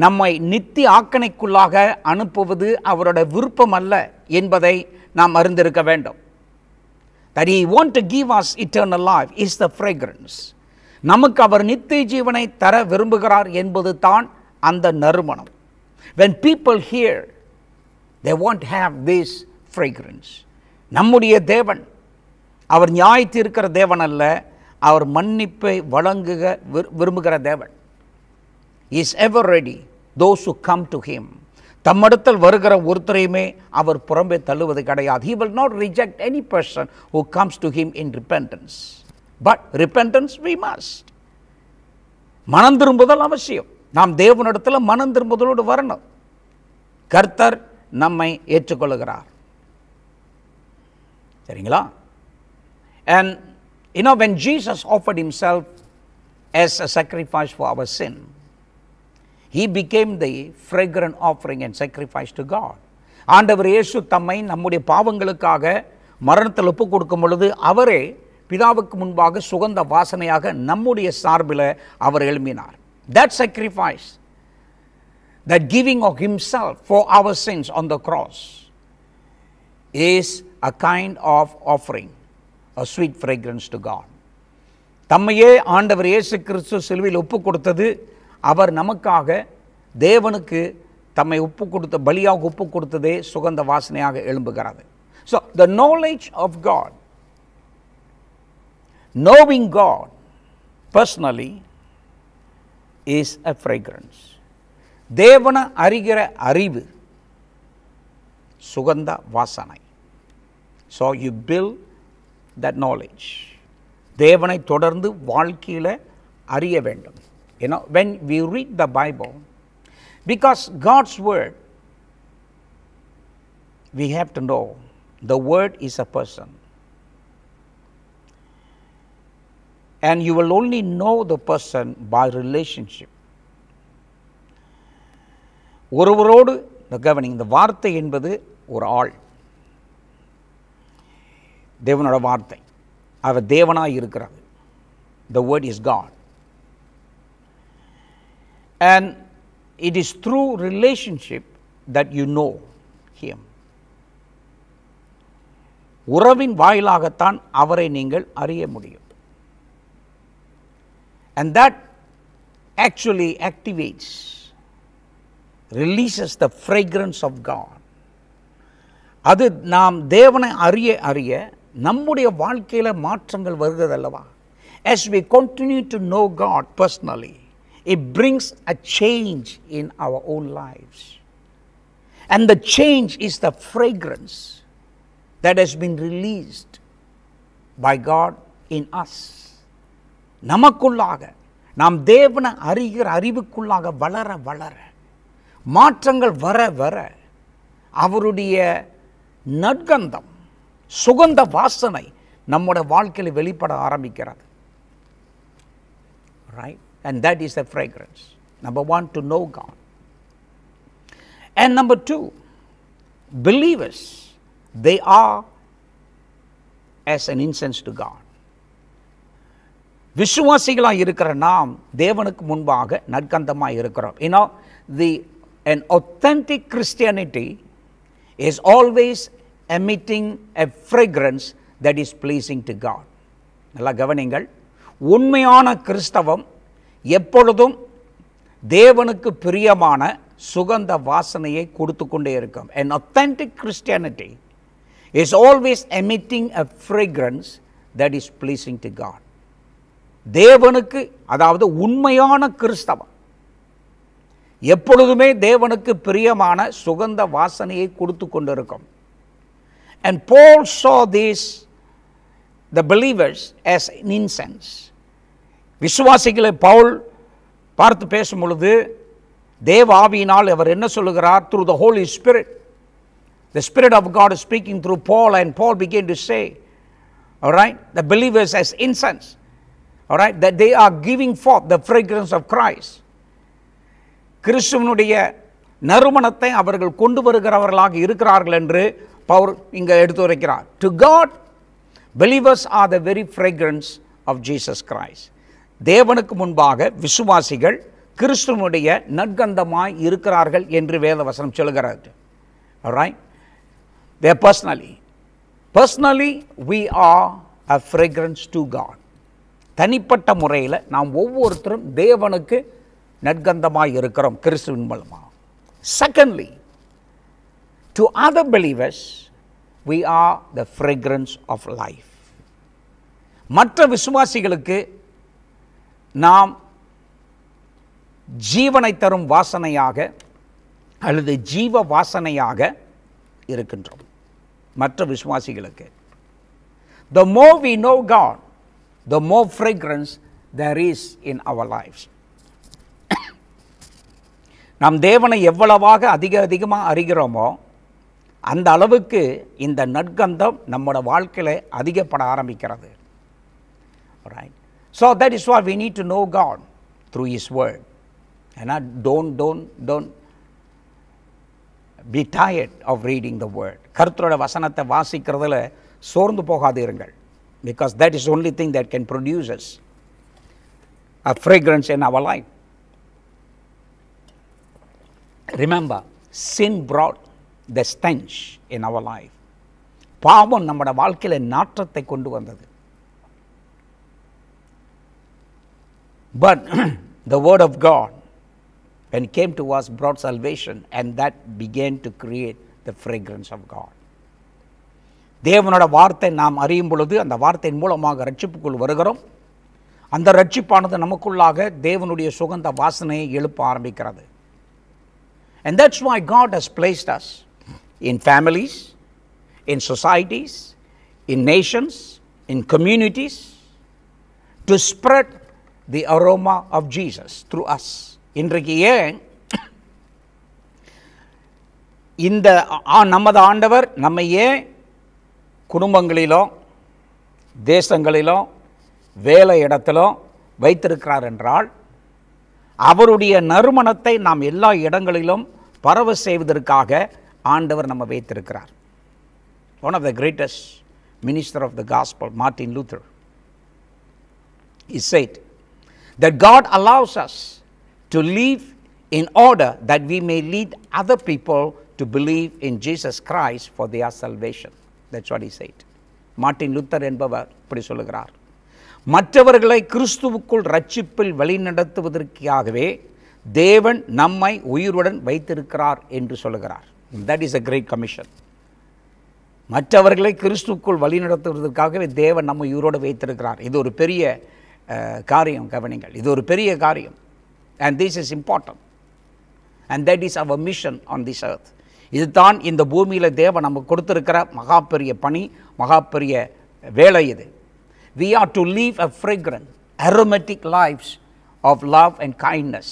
நம்மை நித்திய ஆக்கணைக்குள்ளாக அனுப்புவது அவருடைய விருப்பம் அல்ல என்பதை நாம் அறிந்திருக்க வேண்டும். That he want to give us eternal life is the fragrance. நமக்கு அவர் நித்திய ஜீவனை தர விரும்புகிறார் என்பது தான் அந்த நறுமணம். When people hear, they want to have this fragrance. நம்முடைய தேவன் அவர் நியாய தீர்க்கிற தேவன் அல்ல, அவர் மன்னிப்பை வழங்குக விரும்புகிற தேவன். He is ever ready those who come to him. தம்மிடத்தில் வருகிற ஒருத்தரையுமே அவர் புறம்பே தள்ளுவது கிடையாது. He will not reject any person who comes to him in repentance. But repentance we must. மனம் திரும்புதல் அவசியம். நாம் தேவனிடத்தில் மனம் திரும்புதலோடு வரணும். கர்த்தர் நம்மை ஏற்றுக்கொள்கிறார். சரிங்களா? And when Jesus offered himself as a sacrifice for our sin, he became the fragrant offering and sacrifice to God. ஆண்டவர் இயேசு தம்மை நம்முடைய பாவங்களுக்காக மரணத்தில் ஒப்பு கொடுக்கும் பொழுது அவரே பிதாவுக்கு முன்பாக சுகந்த வாசனையாக நம்முடைய சார்பில் அவர் எழும்பினார். That sacrifice, that giving of himself for our sins on the cross is a kind of offering, a sweet fragrance to God. தம்மையே ஆண்டவர் இயேசு கிறிஸ்து சிலுவையில் ஒப்பு கொடுத்தது, அவர் நமக்காக தேவனுக்கு தம்மை ஒப்பு கொடுத்த பலியாக ஒப்பு கொடுத்ததே சுகந்த வாசனையாக எழும்புகிறது. So the knowledge of God, knowing God personally is a fragrance. தேவனை அறிகிற அறிவு சுகந்த வாசனை. So you build that knowledge. தேவனை தொடர்ந்து வாழ்க்கையில் அறிய வேண்டும். When we read the Bible, because God's word, we have to know the word is a person. And you will only know the person by relationship. ஒருவரோடு கவனிங்க, இந்த வார்த்தை என்பது ஒரு ஆள், தேவனோட வார்த்தை, அவர் தேவனாய் இருக்கிறார். The word is God. And it is through relationship that you know him. உறவின் வாயிலாகத்தான் அவரை நீங்கள் அறிய முடியும். And that actually activates, releases the fragrance of God. அது நாம் தேவனை அறிய அறிய நம்முடைய வாழ்க்கையில மாற்றங்கள் வருகிறது அல்லவா? As we continue to know God personally, it brings a change in our own lives. And the change is the fragrance that has been released by God in us. நமக்குள்ளாக நாம் தேவனை அறிகிற அறிவுக்குள்ளாக வளர வளர மாற்றங்கள் வர வர அவருடைய நற்கந்தம், சுகந்த வாசனை நம்முடைய வாழ்க்கையில் வெளிப்பட ஆரம்பிக்கிறது. Right? And that is the fragrance. Number one, to know God. And number two, believers, they are as an incense to God. விசுவாசிகளாக இருக்கிற நாம் தேவனுக்கு முன்பாக நற்கந்தமாக இருக்கிறோம். An authentic Christianity is always emitting a fragrance that is pleasing to God. நல்லா கவனிங்கள், உண்மையான கிறிஸ்தவம் எப்பொழுதும் தேவனுக்கு பிரியமான சுகந்த வாசனையை கொடுத்து கொண்டே இருக்கும். An authentic Christianity is always emitting a fragrance that is pleasing to God. தேவனுக்கு, அதாவது உண்மையான கிறிஸ்தவம் எப்பொழுதுமே தேவனுக்கு பிரியமான சுகந்த வாசனையை கொடுத்து கொண்டிருக்கும். And Paul saw these, the believers, as an incense. விசுவாசிகளை பவுல் பார்த்து பேசும் பொழுது தேவ ஆவியினால் அவர் என்ன சொல்லுகிறார்? Through the Holy Spirit, the Spirit of God is speaking through Paul, and Paul began to say, all right, the believers as incense, all right, that they are giving forth the fragrance of Christ. கிறிஸ்துவனுடைய நறுமணத்தை அவர்கள் கொண்டு வருகிறவர்களாக இருக்கிறார்கள் என்று பவுல் இங்கே எடுத்துரைக்கிறார். To God, believers are the very fragrance of Jesus Christ. தேவனுக்கு முன்பாக விசுவாசிகள் கிறிஸ்துவனுடைய நற்கந்தமாய் இருக்கிறார்கள் என்று வேதவசனம் சொல்கிறது. All right? They are personally we are a fragrance to God. தனிப்பட்ட முறையில் நாம் ஒவ்வொருத்தரும் தேவனுக்கு நற்கந்தமாய் இருக்கிறோம் கிறிஸ்துவின் மூலமாக. Secondly, to other believers we are the fragrance of life. மற்ற விசுவாசிகளுக்கு நாம் ஜீவனை தரும் வாசனையாக அல்லது ஜீவ வாசனையாக இருக்கின்றோம். மற்ற விசுவாசிகளுக்கு the more we know God, the more fragrance there is in our lives. நாம் தேவனை எவ்வளவாக அதிகமாக அறிகிறோமோ அந்த அளவுக்கு இந்த நற்கந்தம் நம்மோட வாழ்க்கையில் அதிகப்பட ஆரம்பிக்கிறது. Right? So that is why we need to know God through His Word. And don't be tired of reading the Word. கர்த்தருடைய வசனத்தை வாசிக்கிறதுல சோர்ந்து போகாதீர்கள். Because that is the only thing that can produce us a fragrance in our life. Remember, sin brought the stench in our life. பாவம் நம்மட வாழ்க்கையில் நாற்றத்தை கொண்டு வந்தது. But the word of God, when it came to us, brought salvation, and that began to create the fragrance of God. தேவனோட வார்த்தை நாம் அறியும் பொழுது அந்த வார்த்தையின் மூலமாக ரட்சிப்புக்குள் வருகிறோம். அந்த ரட்சிப்பானது நமக்குள்ளாக தேவனுடைய சுகந்த வாசனையை எழுப்ப ஆரம்பிக்கிறது. And that's why God has placed us in families, in societies, in nations, in communities, to spread the aroma of Jesus through us. இன்றைக்கு ஏன் இந்த நமது ஆண்டவர் நம்மை ஏன் குடும்பங்களிலோ தேசங்களிலோ வேலை இடத்திலோ வைத்திருக்கிறார் என்றால், அவருடைய நறுமணத்தை நாம் எல்லா இடங்களிலும் பரவ செய்வதற்காக ஆண்டவர் நம்ம வைத்திருக்கிறார். One of the greatest minister of the gospel, Martin Luther, he said that God allows us to live in order that we may lead other people to believe in Jesus Christ for their salvation. That's what he said. Martin Luther என்பவர் இப்படி சொல்லுகிறார், மற்றவர்களை கிறிஸ்துவுக்குள் ரட்சிப்பில் வழிநடத்துவதற்காகவே தேவன் நம்மை உயிருடன் வைத்திருக்கிறார் என்று சொல்லுகிறார். That is a great commission. மற்றவர்களை கிறிஸ்துவுக்குள் வழிநடத்துவதற்காகவே தேவன் நம்மை உயிரோடு வைத்திருக்கிறார். இது ஒரு பெரிய காரியம், கவனிங்கள், இது ஒரு பெரிய காரியம். And this is important. And that is our mission on this earth. இதுதான் இந்த பூமியில் தேவன் நமக்கு கொடுத்திருக்கிற மகா பெரிய பணி, மகா பெரிய வேலை இது. We are to live a fragrant, aromatic lives of love and kindness,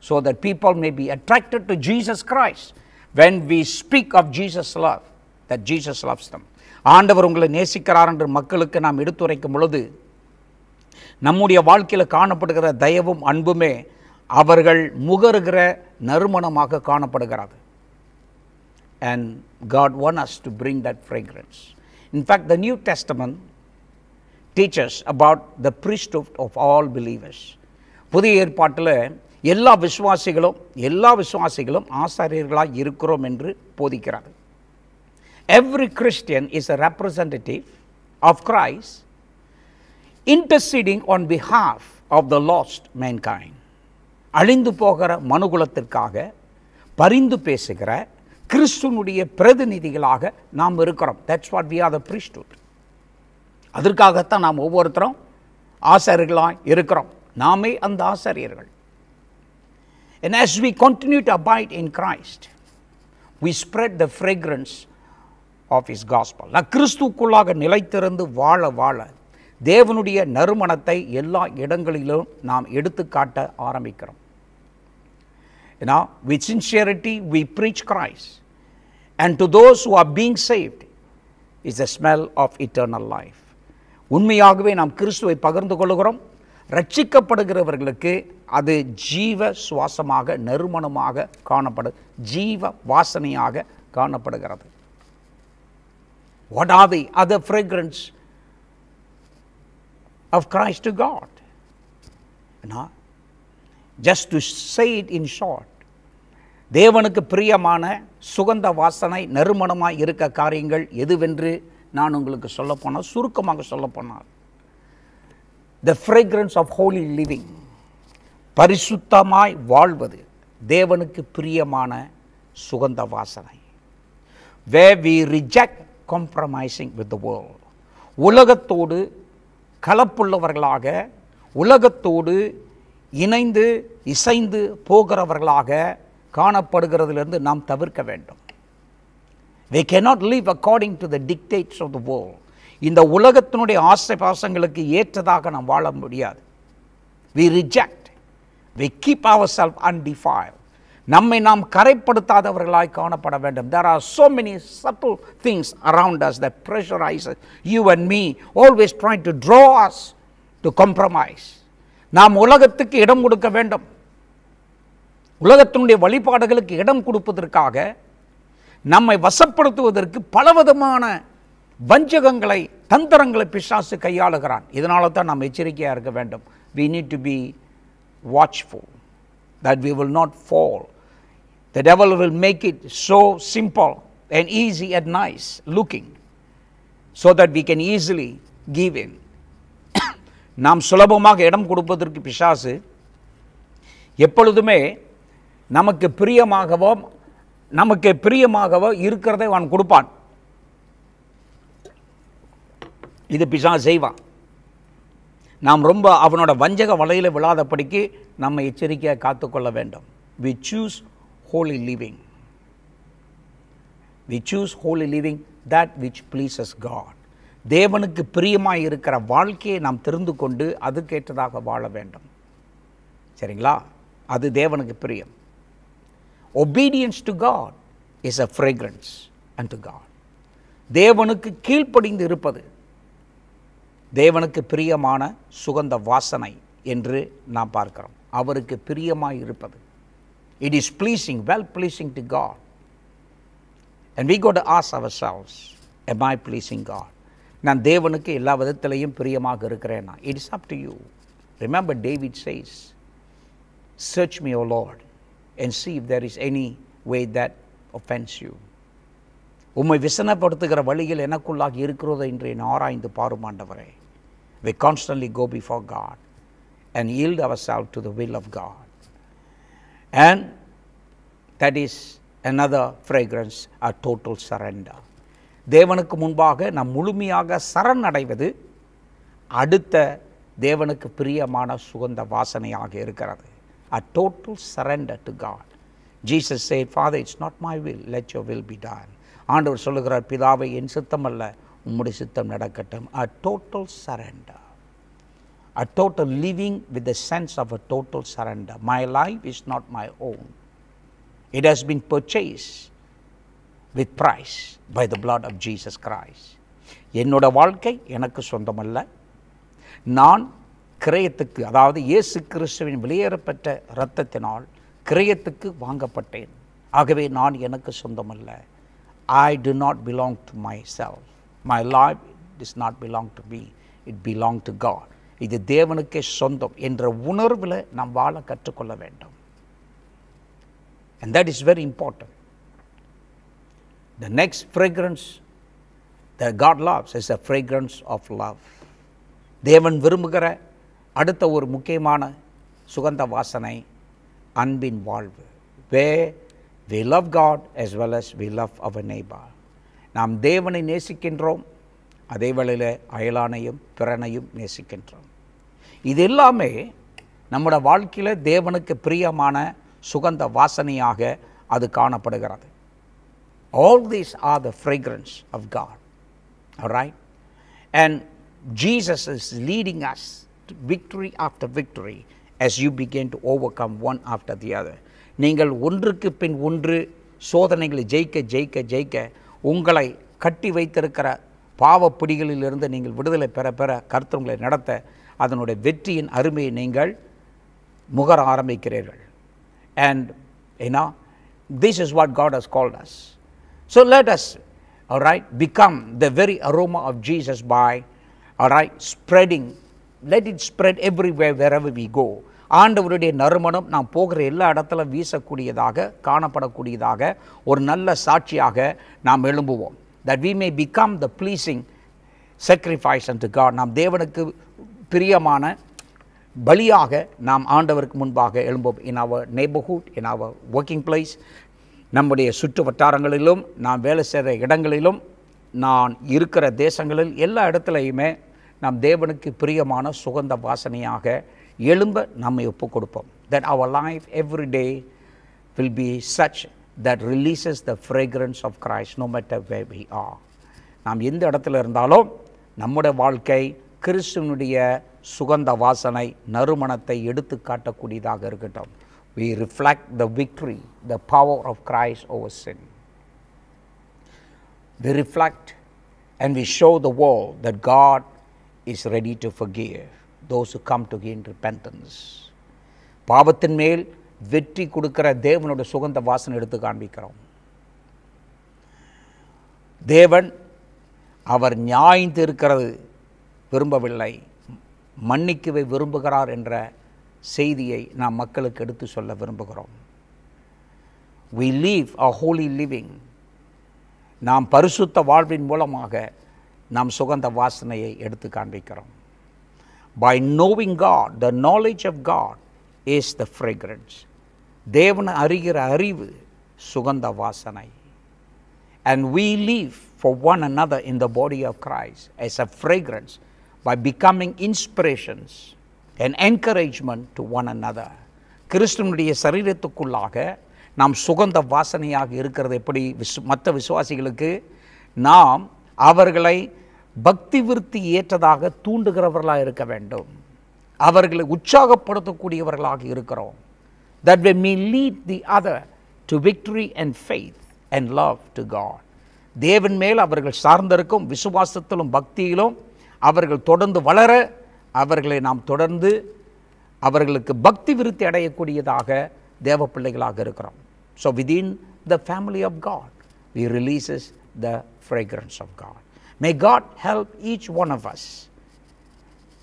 so that people may be attracted to Jesus Christ when we speak of Jesus' love, that Jesus loves them. ஆண்டவர் உங்களை நேசிக்கிறார் என்று மக்களுக்கு நாம் எடுத்துரைக்கும் பொழுது நம்முடைய வாழ்க்கையில் காணப்படுகிற தயவும் அன்புமே அவர்கள் முகருகிற நறுமணமாக காணப்படுகிறது. And God wants us to bring that fragrance. In fact, the New Testament teaches about the priesthood of all believers. புதிய ஏற்பாட்டில் எல்லா விசுவாசிகளும் ஆசாரியர்களாக இருக்கிறோம் என்று போதிக்கிறது. Every Christian is a representative of Christ, interceding on behalf of the lost mankind. அழிந்து போகிற மனுகுலத்திற்காக பரிந்து பேசுகிற கிறிஸ்துவனுடைய பிரதிநிதிகளாக நாம் இருக்கிறோம். That's what we are, the priesthood. அதற்காகத்தான் நாம் ஒவ்வொருத்தரும் ஆசாரியர்களாய் இருக்கிறோம். நாமே அந்த ஆசாரியர்கள். And as we continue to abide in Christ, we spread the fragrance of His gospel. கிறிஸ்துவுக்குள்ளாக நிலைத்திருந்து வாழ வாழ தேவனுடைய நறுமணத்தை எல்லா இடங்களிலும் நாம் எடுத்துக்காட்ட ஆரம்பிக்கிறோம். With sincerity we preach Christ, and to those who are being saved is the smell of eternal life. உண்மையாகவே நாம் கிறிஸ்துவை பகிர்ந்து கொள்கிறோம். ரட்சிக்கப்படுகிறவர்களுக்கு அது ஜீவ சுவாசமாக நறுமணமாக காணப்படும், ஜீவ வாசனையாக காணப்படுகிறது. What are the other fragrance of Christ to God? Just to say it in short, தேவனுக்கு பிரியமான சுகந்த வாசனை நறுமணமாய் இருக்க காரியங்கள் எதுவென்று நான் உங்களுக்கு சொல்லப்போனால், சுருக்கமாக சொல்லப்போனால், the fragrance of holy living, பரிசுத்தமாய் வாழ்வது தேவனுக்கு பிரியமான சுகந்த வாசனை. where we reject compromising with the world, உலகத்தோடு கலப்புள்ளவர்களாக, உலகத்தோடு இணைந்து இசைந்து போகிறவர்களாக காணப்படுகிறதிலிருந்து நாம் தவிர்க்க வேண்டும். We cannot live according to the dictates of the world. இந்த உலகத்தினுடைய ஆசை பாசங்களுக்கு ஏற்றதாக நாம் வாழ முடியாது. We reject. We keep ourselves undefiled. நம்மை நாம் கரைப்படுத்தாதவர்களாய் காணப்பட வேண்டும். There are so many subtle things around us that pressurize you and me, always trying to draw us to compromise. நாம் உலகத்துக்கு இடம் கொடுக்க வேண்டும். உலகத்தினுடைய வழிபாடுகளுக்கு இடம் கொடுப்பதற்காக நம்மை வசப்படுத்துவதற்கு பலவிதமான வஞ்சகங்களை, தந்திரங்களை பிசாசு கையாளுகிறான். இதனால தான் நாம் எச்சரிக்கையாக இருக்க வேண்டும். We need to be watchful that we will not fall. The devil will make it so simple and easy and nice looking so that we can easily give in. நாம் சுலபமாக இடம் கொடுப்பதற்கு பிசாசு எப்பொழுதுமே நமக்கு பிரியமாகவோ இருக்கிறதை அவன் கொடுப்பான். இது பிசாசு செய்வான். நாம் ரொம்ப அவனோட வஞ்சக வலையில் விழாதபடிக்கு நம்ம எச்சரிக்கையாக காத்துக்கொள்ள வேண்டும். We choose holy living. We choose holy living, that which pleases God. தேவனுக்கு பிரியமாய் இருக்கிற வாழ்க்கையை நாம் தெரிந்து கொண்டு அதுக்கேற்றதாக வாழ வேண்டும். சரிங்களா? அது தேவனுக்கு பிரியம். Obedience to God is a fragrance unto God. தேவனுக்கு கீழ்ப்படிந்து இருப்பது தேவனுக்கு பிரியமான சுகந்த வாசனை என்று நாம் பார்க்கிறோம். அவருக்கு பிரியமாய் இருப்பது. It is pleasing, well pleasing to God. And we got to ask ourselves, am I pleasing God? நான் தேவனுக்கு எல்லா விதத்திலையும் பிரியமாக இருக்கிறேனா? It is up to you. Remember, David says, search me, O Lord, and see if there is any way that offends you. உம்மை விசனப்படுத்துகிற வழியில் எனக்குள்ளாக இருக்கிறதோ என்று என் ஆராய்ந்து பாரும் ஆண்டவரே. We constantly go before God and yield ourselves to the will of God. And that is another fragrance, a total surrender. தேவனுக்கு முன்பாக நாம் முழுமையாக சரணடைவது அடுத்த தேவனுக்கு பிரியமான சுகந்த வாசனையாக இருக்கிறது. A total surrender to God. Jesus said, Father, it's not my will, let your will be done. ஆண்டவர் சொல்லுகிறார், பிதாவே, என் சித்தம் அல்ல, உம்முடைய சித்தம் நடக்கட்டும். A total surrender. A total living with the sense of a total surrender. My life is not my own. It has been purchased with price by the blood of Jesus Christ. என்னோட வாழ்க்கை எனக்கு சொந்தமல்ல. நான் கிரயத்துக்கு, அதாவது இயேசு கிறிஸ்துவின் வெளியேறப்பட்ட இரத்தத்தினால் கிரயத்துக்கு வாங்கப்பட்டேன். ஆகவே நான் எனக்கு சொந்தமல்ல. I do not belong to myself. My life does not belong to me. It belongs to God. இது தேவனுக்கே சொந்தம் என்ற உணர்வில் நாம் வாழ கற்றுக்கொள்ள வேண்டும். And that is very important. The next fragrance that God loves is a fragrance of love. தேவன் விரும்புகிற அடுத்த ஒரு முக்கியமான சுகந்த வாசனை அன்பின் வாழ்வு. Where we love God as well as we love our neighbor. நாம் தேவனை நேசிக்கின்றோம், அதே வேளையில் அயலானையும் பிறனையும் நேசிக்கின்றோம். இது எல்லாமே நம்முடைய வாழ்க்கையில் தேவனுக்கு பிரியமான சுகந்த வாசனையாக அது காணப்படுகிறது. All these are the fragrance of God. All right? And Jesus is leading us to victory after victory as you begin to overcome one after the other. நீங்கள் ஒன்றுக்கு பின் ஒன்று சோதனைகளை ஜெயிக்க உங்களை கட்டி வைத்திருக்கிற பாவப்பிடிகளிலிருந்து நீங்கள் விடுதலை பெற கர்த்தர் உங்களை நடத்த அதனுடைய வெற்றியின் அருமையை நீங்கள் முகர ஆரம்பிக்கிறீர்கள். And this is what God has called us. So let us, all right, become the very aroma of Jesus by, all right, spreading. Let it spread everywhere wherever we go. ஆண்டவருடைய நறுமணம் நாம் போகிற எல்லா இடத்துல வீசக்கூடியதாக காணப்படக்கூடியதாக ஒரு நல்ல சாட்சியாக நாம் எழும்புவோம். That we may become the pleasing sacrifice unto God. நாம் தேவனுக்கு பிரியமான பலியாக நாம் ஆண்டவருக்கு முன்பாக எழும்புவோம். In our neighborhood, in our working place, நம்முடைய சுற்று வட்டாரங்களிலும் நாம் வேலை செய்கிற இடங்களிலும் நான் இருக்கிற தேசங்களில் எல்லா இடத்துலையுமே நாம் தேவனுக்கு பிரியமான சுகந்த வாசனையாக எழும்ப நம்மை ஒப்பு கொடுப்போம். That our life every day will be such that releases the fragrance of Christ no matter where we are. நாம் எந்த இடத்துல இருந்தாலும் நம்முடைய வாழ்க்கை கிறிஸ்துவனுடைய சுகந்த வாசனை நறுமணத்தை எடுத்து காட்டக்கூடியதாக இருக்கட்டும். We reflect the victory, the power of Christ over sin. We reflect and we show the world that God is ready to forgive those who come to Him in repentance. பாவத்தின் மேல் வெற்றி கொடுக்கிற தேவனுடைய சுகந்த வாசனை எடுத்து காண்பிக்கிறோம். தேவன் அவர் நியாயம் தீர்க்கிறது விரும்பவில்லை, மன்னிக்கவே விரும்புகிறார் என்ற செய்தியை நாம் மக்களுக்கு எடுத்து சொல்ல விரும்புகிறோம். We live a holy living. நாம் பரிசுத்த வாழ்வின் மூலமாக நாம் சுகந்த வாசனையை எடுத்து காண்பிக்கிறோம். By knowing God, the knowledge of God is the fragrance. தேவனை அறிகிற அறிவு சுகந்த வாசனை. And we live for one another in the body of Christ as a fragrance by becoming inspirations and encouragement to one another. கிறிஸ்துவனுடைய சரீரத்துக்குள்ளாக நாம் சுகந்த வாசனையாக இருக்கிறது எப்படி மற்ற விசுவாசிகளுக்கு நாம் அவர்களை பக்தி விருத்தி ஏற்றதாக தூண்டுகிறவர்களாக இருக்க வேண்டும், அவர்களை உற்சாகப்படுத்தக்கூடியவர்களாக இருக்கிறோம். That we may lead the other to victory and faith and love to God. தேவன் மேல் அவர்கள் சார்ந்திருக்கும் விசுவாசத்திலும் பக்தியிலும் அவர்கள் தொடர்ந்து வளர அவர்களை நாம் தொடர்ந்து அவர்களுக்கு பக்தி விருத்தி அடையக்கூடியதாக தேவ பிள்ளைகளாக இருக்கிறோம். So within the family of God, we releases the fragrance of God. May God help each one of us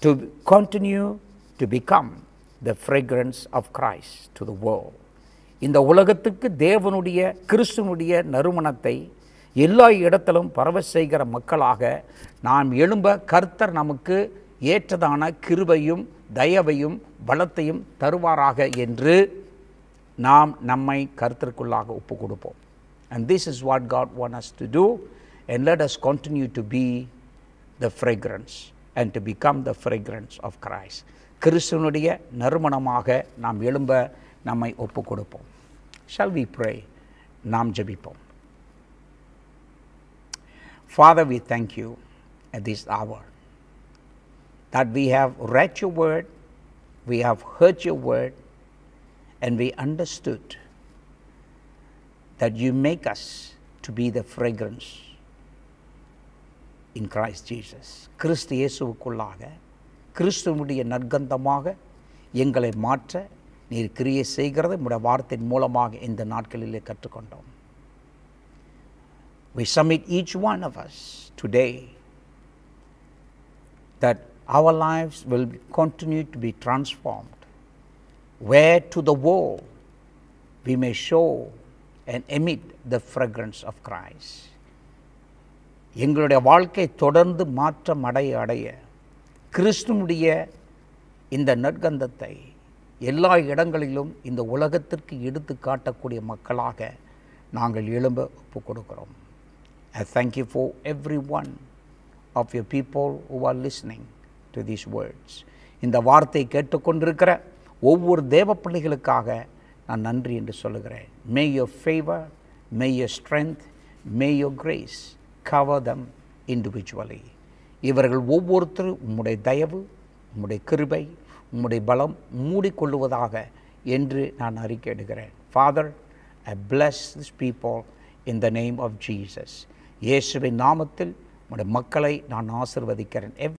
to continue to become the fragrance of Christ to the world. இந்த உலகத்துக்கு தேவனுடைய கிறிஸ்துவனுடைய நறுமணத்தை எல்லா இடத்திலும் பரவ செய்கிற மக்களாக நாம் எழும்ப கர்த்தர் நமக்கு ஏற்றதான கிருபையும் தயவையும் பலத்தையும் தருவாராக என்று நாம் நம்மை கர்த்தருக்குள்ளாக ஒப்பு கொடுப்போம். And this is what God wants us to do, and let us continue to be the fragrance and to become the fragrance of Christ. கிறிஸ்துவனுடைய நறுமணமாக நாம் எழும்ப நம்மை ஒப்பு கொடுப்போம். Shall we pray? நாம் ஜெபிப்போம். Father, we thank you at this hour that we have read your word, we have heard your word, and we understood that you make us to be the fragrance in Christ Jesus. கிறிஸ்து இயேசுவுக்குள்ளாக கிறிஸ்துவுடைய நற்கந்தமாக எங்களை மாற்ற நீர் கிரியை செய்கிறது உம்முடைய வார்த்தையின் மூலமாக இந்த நாட்களிலே கற்றுக்கொண்டோம். We submit each one of us today that our lives will continue to be transformed, where to the world we may show and emit the fragrance of Christ. எங்களுடைய வாழ்க்கை தொடர்ந்து மாற்றம் அடைய கிறிஸ்துவுடைய இந்த நற்கந்தத்தை எல்லா இடங்களிலும் இந்த உலகத்திற்கு எடுத்து காட்டக்கூடிய மக்களாக நாங்கள் எழும்ப ஒப்புக் கொடுக்கிறோம். I thank you for every one of your people who are listening to these words. இந்த வார்த்தை கேட்டுக்கொண்டிருக்கிற ஒவ்வொரு தேவ பிள்ளைகளுக்காக நான் நன்றி என்று சொல்லுகிறேன். மே your favour, May your strength, May your grace cover them individually. இவர்கள் ஒவ்வொருத்தரும் உம்முடைய தயவு, உம்முடைய கிருபை, உம்முடைய பலம் மூடிக்கொள்ளுவதாக என்று நான் அறிக்கையிடுகிறேன். Father, I bless these people in the name of Jesus. இயேசுவின் நாமத்தில் உம்முடைய மக்களை நான் ஆசீர்வதிக்கிறேன்.